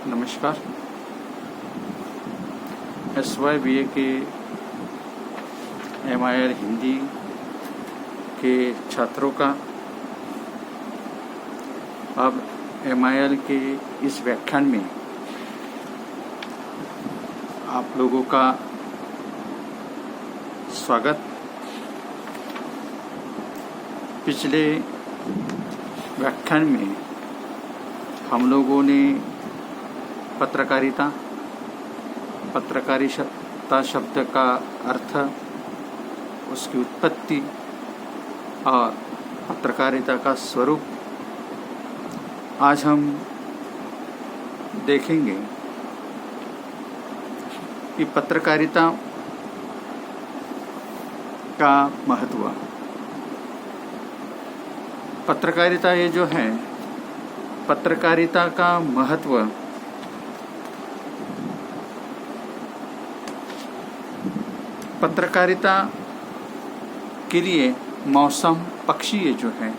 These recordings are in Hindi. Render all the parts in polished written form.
नमस्कार। SYBA के MIL हिंदी के छात्रों का अब MIL के इस व्याख्यान में आप लोगों का स्वागत। पिछले व्याख्यान में हम लोगों ने पत्रकारिता शब्द का अर्थ, उसकी उत्पत्ति और पत्रकारिता का स्वरूप आज हम देखेंगे कि पत्रकारिता का महत्व। पत्रकारिता ये जो है, पत्रकारिता का महत्व पत्रकारिता के लिए मौसम पक्षी ये जो है,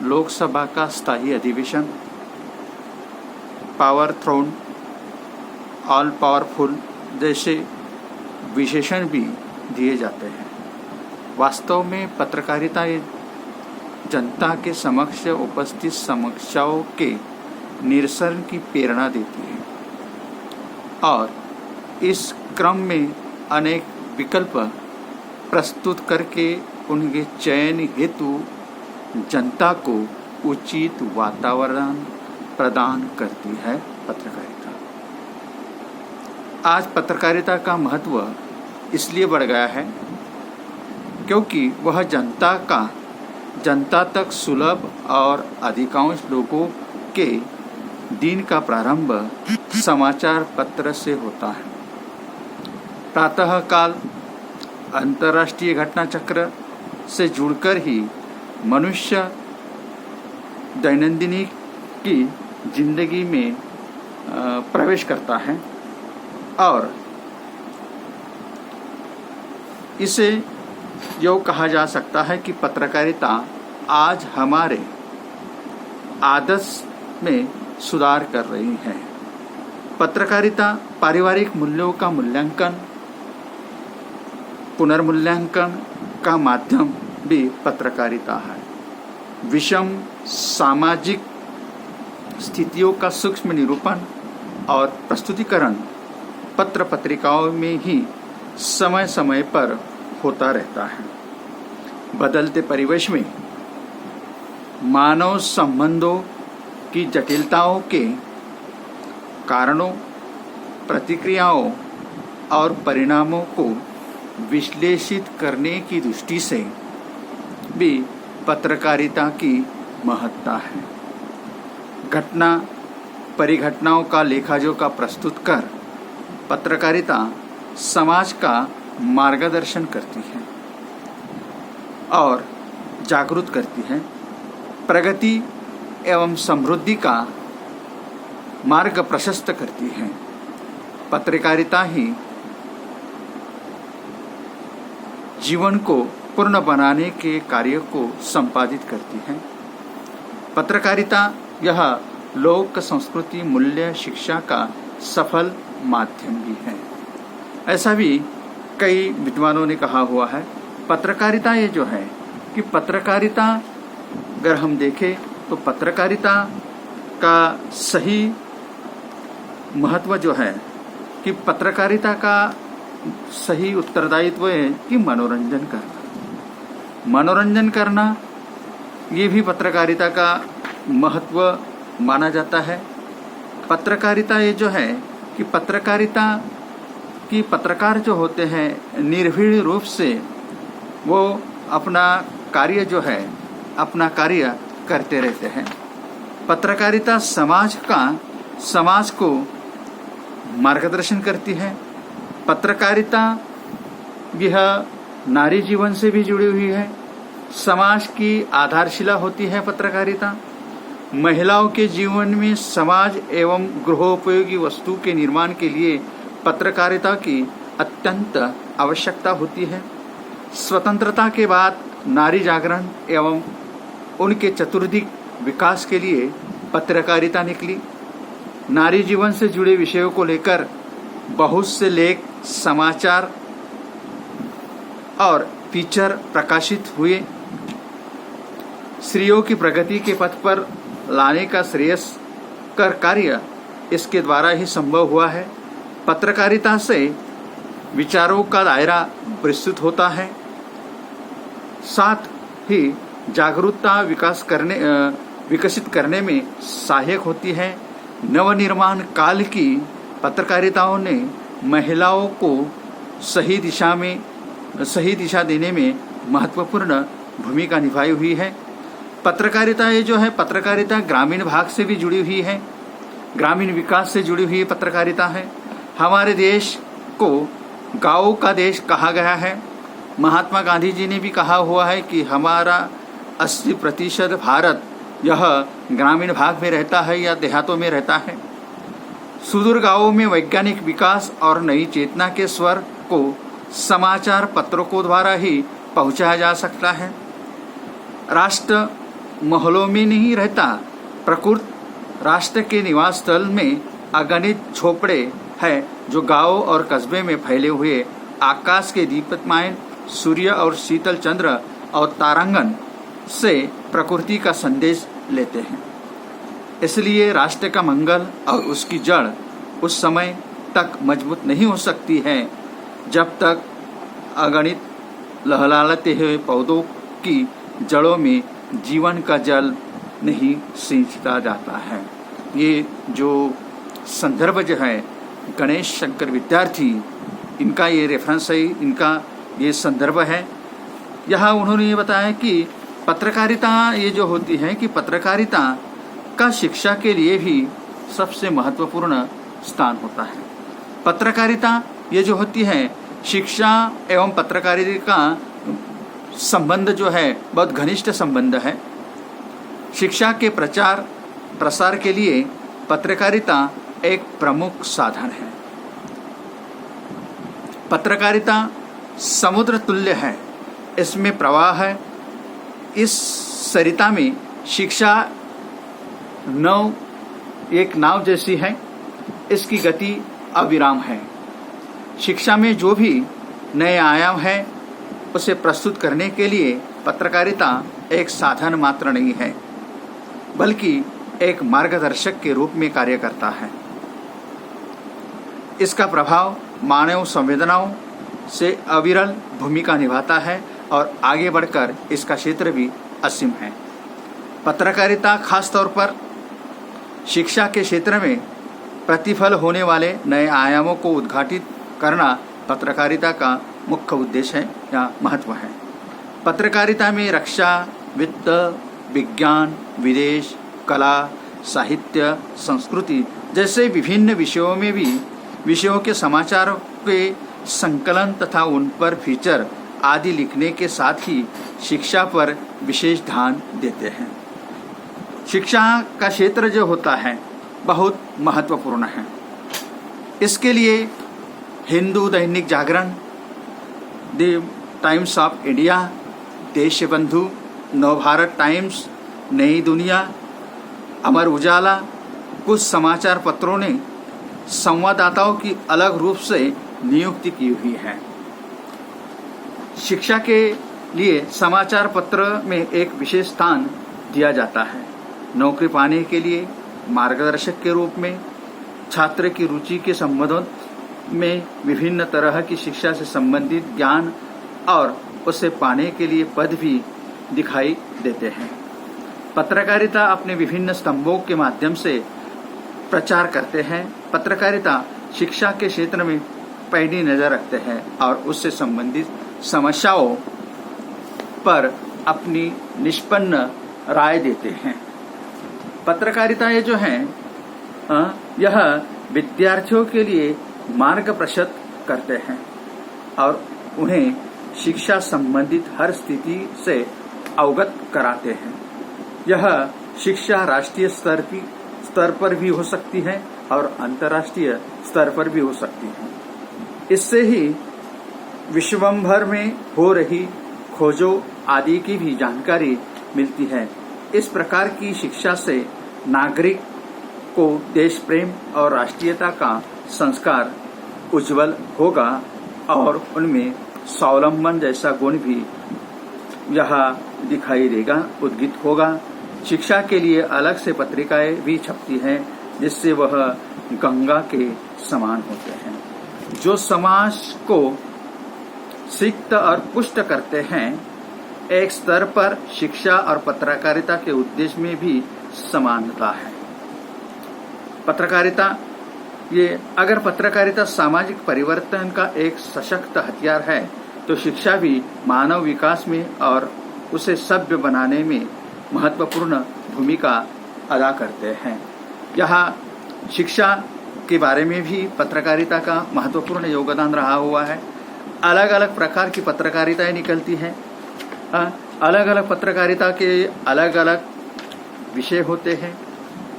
लोकसभा का स्थायी अधिवेशन, पावर थ्रोन, ऑल पावरफुल जैसे विशेषण भी दिए जाते हैं। वास्तव में पत्रकारिता ये जनता के समक्ष उपस्थित समस्याओं के निरसन की प्रेरणा देती है और इस क्रम में अनेक विकल्प प्रस्तुत करके उनके चयन हेतु जनता को उचित वातावरण प्रदान करती है पत्रकारिता। आज पत्रकारिता का महत्व इसलिए बढ़ गया है क्योंकि वह जनता तक सुलभ और अधिकांश लोगों के दिन का प्रारंभ समाचार पत्र से होता है। प्रातः काल अंतर्राष्ट्रीय घटना चक्र से जुड़कर ही मनुष्य दैनंदिनी की जिंदगी में प्रवेश करता है और इसे यो कहा जा सकता है कि पत्रकारिता आज हमारे आदत में सुधार कर रही है। पत्रकारिता पारिवारिक मूल्यों का मूल्यांकन, पुनर्मूल्यांकन का माध्यम भी पत्रकारिता है। विषम सामाजिक स्थितियों का सूक्ष्म निरूपण और प्रस्तुतिकरण पत्र पत्रिकाओं में ही समय समय पर होता रहता है। बदलते परिवेश में मानव संबंधों की जटिलताओं के कारणों, प्रतिक्रियाओं और परिणामों को विश्लेषित करने की दृष्टि से भी पत्रकारिता की महत्ता है। घटना परिघटनाओं का लेखाजोखा प्रस्तुत कर पत्रकारिता समाज का मार्गदर्शन करती है और जागरूक करती है। प्रगति एवं समृद्धि का मार्ग प्रशस्त करती है। पत्रकारिता ही जीवन को पूर्ण बनाने के कार्य को संपादित करती है। पत्रकारिता यह लोक संस्कृति मूल्य शिक्षा का सफल माध्यम भी है। ऐसा भी कई विद्वानों ने कहा हुआ है। पत्रकारिता ये जो है कि पत्रकारिता अगर हम देखें तो पत्रकारिता का सही महत्व जो है कि पत्रकारिता का सही उत्तरदायित्व है कि मनोरंजन करना। मनोरंजन करना ये भी पत्रकारिता का महत्व माना जाता है। पत्रकारिता ये जो है कि पत्रकार जो होते हैं निर्भीड़ रूप से वो अपना कार्य जो है अपना कार्य करते रहते हैं। पत्रकारिता समाज को मार्गदर्शन करती है। पत्रकारिता यह नारी जीवन से भी जुड़ी हुई है। समाज की आधारशिला होती है पत्रकारिता। महिलाओं के जीवन में समाज एवं गृहोपयोगी वस्तु के निर्माण के लिए पत्रकारिता की अत्यंत आवश्यकता होती है। स्वतंत्रता के बाद नारी जागरण एवं उनके चतुर्दिक विकास के लिए पत्रकारिता निकली। नारी जीवन से जुड़े विषयों को लेकर बहुत से लेख, समाचार और फीचर प्रकाशित हुए। स्त्रियों की प्रगति के पथ पर लाने का श्रेयस्कर कार्य इसके द्वारा ही संभव हुआ है। पत्रकारिता से विचारों का दायरा विस्तृत होता है, साथ ही जागरूकता विकसित करने में सहायक होती है। नवनिर्माण काल की पत्रकारिताओं ने महिलाओं को सही दिशा देने में महत्वपूर्ण भूमिका निभाई हुई है। पत्रकारिता ये जो है, पत्रकारिता ग्रामीण भाग से भी जुड़ी हुई है, ग्रामीण विकास से जुड़ी हुई पत्रकारिता है। हमारे देश को गाँव का देश कहा गया है। महात्मा गांधी जी ने भी कहा हुआ है कि हमारा 80% भारत यह ग्रामीण भाग में रहता है या देहातों में रहता है। सुदूर गांवों में वैज्ञानिक विकास और नई चेतना के स्वर को समाचार पत्रों द्वारा ही पहुंचाया जा सकता है। राष्ट्र महलों में नहीं रहता, प्रकृत राष्ट्र के निवास स्थल में अगणित झोपड़े हैं जो गांव और कस्बे में फैले हुए आकाश के दीप्तमान सूर्य और शीतल चंद्र और तारांगन से प्रकृति का संदेश लेते हैं। इसलिए राष्ट्र का मंगल और उसकी जड़ उस समय तक मजबूत नहीं हो सकती है जब तक अगणित लहलहाते हुए पौधों की जड़ों में जीवन का जल नहीं सिंचता जाता है। ये जो संदर्भ जो है गणेश शंकर विद्यार्थी, इनका ये रेफरेंस है, इनका ये संदर्भ है। यहाँ उन्होंने ये बताया कि पत्रकारिता ये जो होती है कि पत्रकारिता का शिक्षा के लिए भी सबसे महत्वपूर्ण स्थान होता है। पत्रकारिता ये जो होती है, शिक्षा एवं पत्रकारिता का संबंध जो है बहुत घनिष्ठ संबंध है। शिक्षा के प्रचार प्रसार के लिए पत्रकारिता एक प्रमुख साधन है। पत्रकारिता समुद्र तुल्य है, इसमें प्रवाह है। इस सरिता में शिक्षा एक नाव जैसी है, इसकी गति अविराम है। शिक्षा में जो भी नए आयाम है उसे प्रस्तुत करने के लिए पत्रकारिता एक साधन मात्र नहीं है, बल्कि एक मार्गदर्शक के रूप में कार्य करता है। इसका प्रभाव मानव संवेदनाओं से अविरल भूमिका निभाता है और आगे बढ़कर इसका क्षेत्र भी असीम है। पत्रकारिता खास तौर पर शिक्षा के क्षेत्र में प्रतिफल होने वाले नए आयामों को उद्घाटित करना पत्रकारिता का मुख्य उद्देश्य है या महत्व है। पत्रकारिता में रक्षा, वित्त, विज्ञान, विदेश, कला, साहित्य, संस्कृति जैसे विभिन्न विषयों के समाचारों के संकलन तथा उन पर फीचर आदि लिखने के साथ ही शिक्षा पर विशेष ध्यान देते हैं। शिक्षा का क्षेत्र जो होता है बहुत महत्वपूर्ण है। इसके लिए Hindu Dainik Jagran, the Times of India, Deshbandhu, Navbharat Times, Nai Duniya, Amar Ujala, कुछ समाचार पत्रों ने संवाददाताओं की अलग रूप से नियुक्ति की हुई है। शिक्षा के लिए समाचार पत्र में एक विशेष स्थान दिया जाता है। नौकरी पाने के लिए मार्गदर्शक के रूप में, छात्र की रुचि के संबंध में विभिन्न तरह की शिक्षा से संबंधित ज्ञान और उसे पाने के लिए पद भी दिखाई देते हैं। पत्रकारिता अपने विभिन्न स्तंभों के माध्यम से प्रचार करते हैं। पत्रकारिता शिक्षा के क्षेत्र में पैनी नजर रखते हैं और उससे संबंधित समस्याओं पर अपनी निष्पन्न राय देते हैं। पत्रकारिता ये जो है यह विद्यार्थियों के लिए मार्ग प्रशस्त करते हैं और उन्हें शिक्षा संबंधित हर स्थिति से अवगत कराते हैं। यह शिक्षा राष्ट्रीय स्तर पर भी हो सकती है और अंतर्राष्ट्रीय स्तर पर भी हो सकती है। इससे ही विश्वभर में हो रही खोजों आदि की भी जानकारी मिलती है। इस प्रकार की शिक्षा से नागरिक को देश प्रेम और राष्ट्रीयता का संस्कार उज्जवल होगा और उनमें स्वावलंबन जैसा गुण भी यहाँ दिखाई देगा, उद्गित होगा। शिक्षा के लिए अलग से पत्रिकाएं भी छपती हैं, जिससे वह गंगा के समान होते हैं, जो समाज को सिक्त और पुष्ट करते हैं। एक स्तर पर शिक्षा और पत्रकारिता के उद्देश्य में भी समानता है। पत्रकारिता अगर पत्रकारिता सामाजिक परिवर्तन का एक सशक्त हथियार है, तो शिक्षा भी मानव विकास में और उसे सभ्य बनाने में महत्वपूर्ण भूमिका अदा करते हैं। यहाँ शिक्षा के बारे में भी पत्रकारिता का महत्वपूर्ण योगदान रहा हुआ है। अलग अलग प्रकार की पत्रकारिताएं निकलती हैं। अलग अलग पत्रकारिता के अलग अलग विषय होते हैं।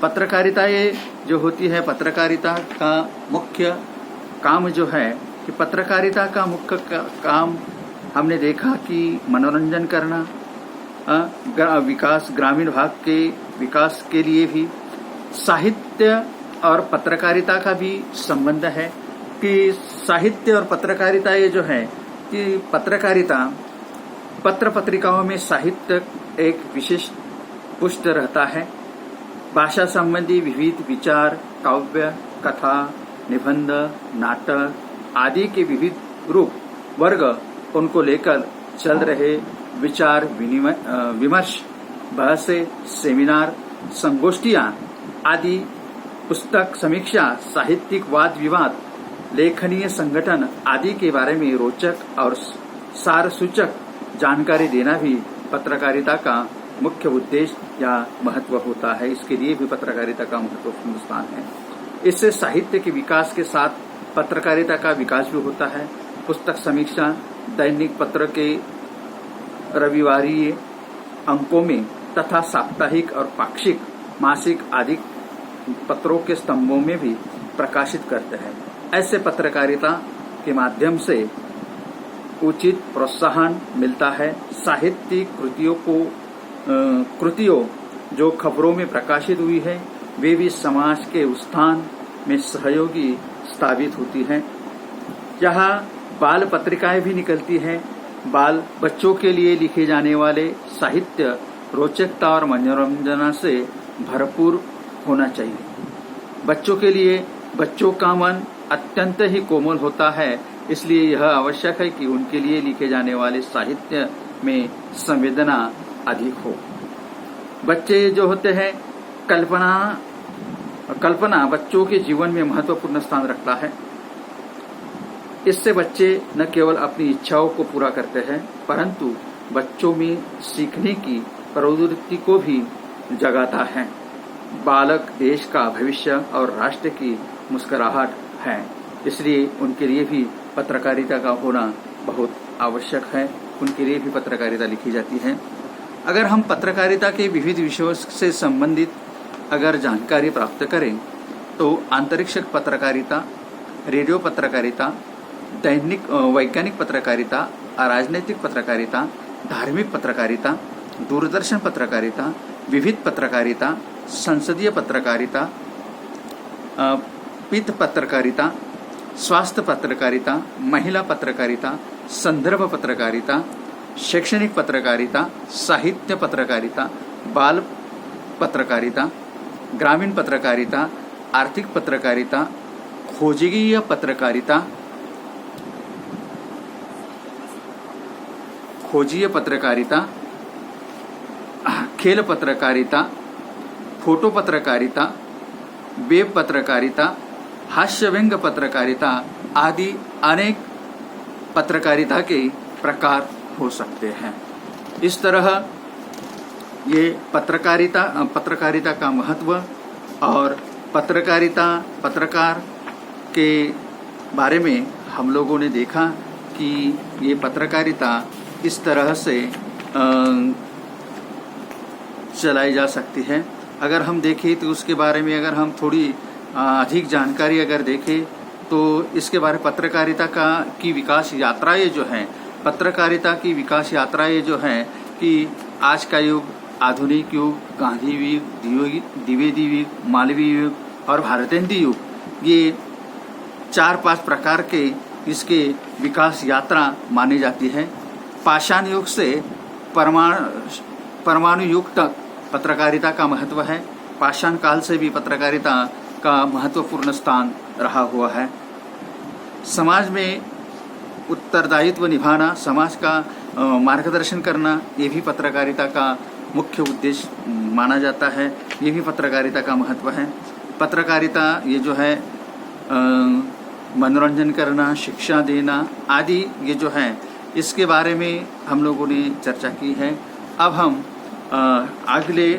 पत्रकारिताएं जो होती है, पत्रकारिता का मुख्य काम जो है कि पत्रकारिता का मुख्य काम हमने देखा कि मनोरंजन करना, विकास, ग्रामीण भाग के विकास के लिए भी साहित्य और पत्रकारिता का भी संबंध है कि साहित्य और पत्रकारिता ये जो है कि पत्रकारिता पत्र पत्रिकाओं में साहित्य एक विशेष पुष्ट रहता है। भाषा संबंधी विविध विचार, काव्य, कथा, निबंध, नाटक आदि के विविध रूप वर्ग उनको लेकर चल रहे विचार विमर्श, बहसें, सेमिनार, संगोष्ठियां आदि, पुस्तक समीक्षा, साहित्यिक वाद विवाद, लेखनीय संगठन आदि के बारे में रोचक और सार सूचक जानकारी देना भी पत्रकारिता का मुख्य उद्देश्य या महत्व होता है। इसके लिए भी पत्रकारिता का महत्वपूर्ण स्थान है। इससे साहित्य के विकास के साथ पत्रकारिता का विकास भी होता है। पुस्तक समीक्षा, दैनिक पत्र के रविवारी अंकों में तथा साप्ताहिक और पाक्षिक, मासिक आदि पत्रों के स्तंभों में भी प्रकाशित करते हैं। ऐसे पत्रकारिता के माध्यम से उचित प्रोत्साहन मिलता है। साहित्यिक कृतियों जो खबरों में प्रकाशित हुई है, वे भी समाज के उत्थान में सहयोगी साबित होती हैं। यहाँ बाल पत्रिकाएं भी निकलती हैं। बाल बच्चों के लिए लिखे जाने वाले साहित्य रोचकता और मनोरंजन से भरपूर होना चाहिए। बच्चों के लिए बच्चों का मन अत्यंत ही कोमल होता है, इसलिए यह आवश्यक है कि उनके लिए लिखे जाने वाले साहित्य में संवेदना अधिक हो। बच्चे जो होते हैं, कल्पना बच्चों के जीवन में महत्वपूर्ण स्थान रखता है। इससे बच्चे न केवल अपनी इच्छाओं को पूरा करते हैं, परंतु बच्चों में सीखने की प्रवृत्ति को भी जगाता है। बालक देश का भविष्य और राष्ट्र की मुस्कुराहट है, इसलिए उनके लिए भी पत्रकारिता का होना बहुत आवश्यक है। उनके लिए भी पत्रकारिता लिखी जाती है। अगर हम पत्रकारिता के विविध विषयों से संबंधित अगर जानकारी प्राप्त करें तो अंतरिक्ष पत्रकारिता, रेडियो पत्रकारिता, दैनिक वैज्ञानिक पत्रकारिता, राजनीतिक पत्रकारिता, धार्मिक पत्रकारिता, दूरदर्शन पत्रकारिता, विविध पत्रकारिता, संसदीय पत्रकारिता, पित्त पत्रकारिता, स्वास्थ्य पत्रकारिता, महिला पत्रकारिता, संदर्भ पत्रकारिता, शैक्षणिक पत्रकारिता, साहित्य पत्रकारिता, बाल पत्रकारिता, ग्रामीण पत्रकारिता, आर्थिक पत्रकारिता, खोजीय पत्रकारिता, खेल पत्रकारिता, फोटो पत्रकारिता, वेब पत्रकारिता, हास्य व्यंग्य पत्रकारिता आदि अनेक पत्रकारिता के प्रकार हो सकते हैं। इस तरह ये पत्रकारिता का महत्व और पत्रकार के बारे में हम लोगों ने देखा कि ये पत्रकारिता इस तरह से चलाई जा सकती है। अगर हम देखें तो उसके बारे में अगर हम थोड़ी अधिक जानकारी अगर देखें तो इसके बारे पत्रकारिता की विकास यात्राएं जो हैं, पत्रकारिता की विकास यात्राएं जो हैं कि आज का युग, आधुनिक युग, गांधी युग, द्विवेदी युग, मालवीय युग, और भारतेंदु युग, ये 4-5 प्रकार के इसके विकास यात्रा मानी जाती है। पाषाण युग से परमाणु युग तक पत्रकारिता का महत्व है। पाषाण काल से भी पत्रकारिता का महत्वपूर्ण स्थान रहा हुआ है। समाज में उत्तरदायित्व निभाना, समाज का मार्गदर्शन करना, ये भी पत्रकारिता का मुख्य उद्देश्य माना जाता है। ये भी पत्रकारिता का महत्व है। पत्रकारिता ये जो है मनोरंजन करना, शिक्षा देना आदि ये जो है, इसके बारे में हम लोगों ने चर्चा की है। अब हम अगले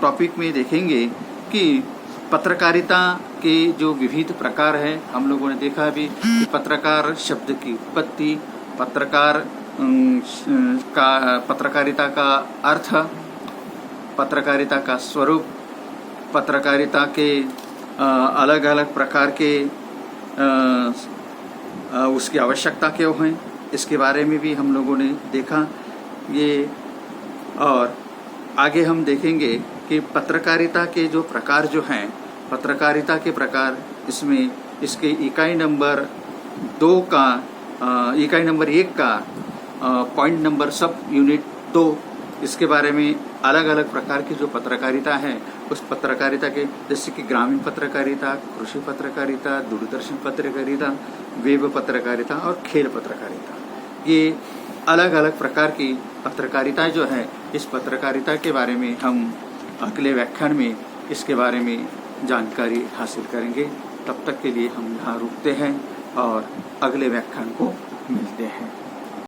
टॉपिक में देखेंगे कि पत्रकारिता के जो विविध प्रकार है। हम लोगों ने देखा अभी कि पत्रकार शब्द की उत्पत्ति, पत्रकारिता का अर्थ, पत्रकारिता का स्वरूप, पत्रकारिता के अलग अलग प्रकार के उसकी आवश्यकता क्यों है, इसके बारे में भी हम लोगों ने देखा ये। और आगे हम देखेंगे कि पत्रकारिता के जो प्रकार जो हैं, पत्रकारिता के प्रकार, इसमें इसके इकाई नंबर 2 का इकाई नंबर 1 का पॉइंट नंबर सब यूनिट 2, इसके बारे में अलग अलग प्रकार की जो पत्रकारिता है, उस पत्रकारिता के जैसे कि ग्रामीण पत्रकारिता, कृषि पत्रकारिता, दूरदर्शन पत्रकारिता, वेब पत्रकारिता और खेल पत्रकारिता, ये अलग अलग प्रकार की पत्रकारिता जो है, इस पत्रकारिता के बारे में हम अगले व्याख्यान में इसके बारे में जानकारी हासिल करेंगे। तब तक के लिए हम यहाँ रुकते हैं और अगले व्याख्यान को मिलते हैं।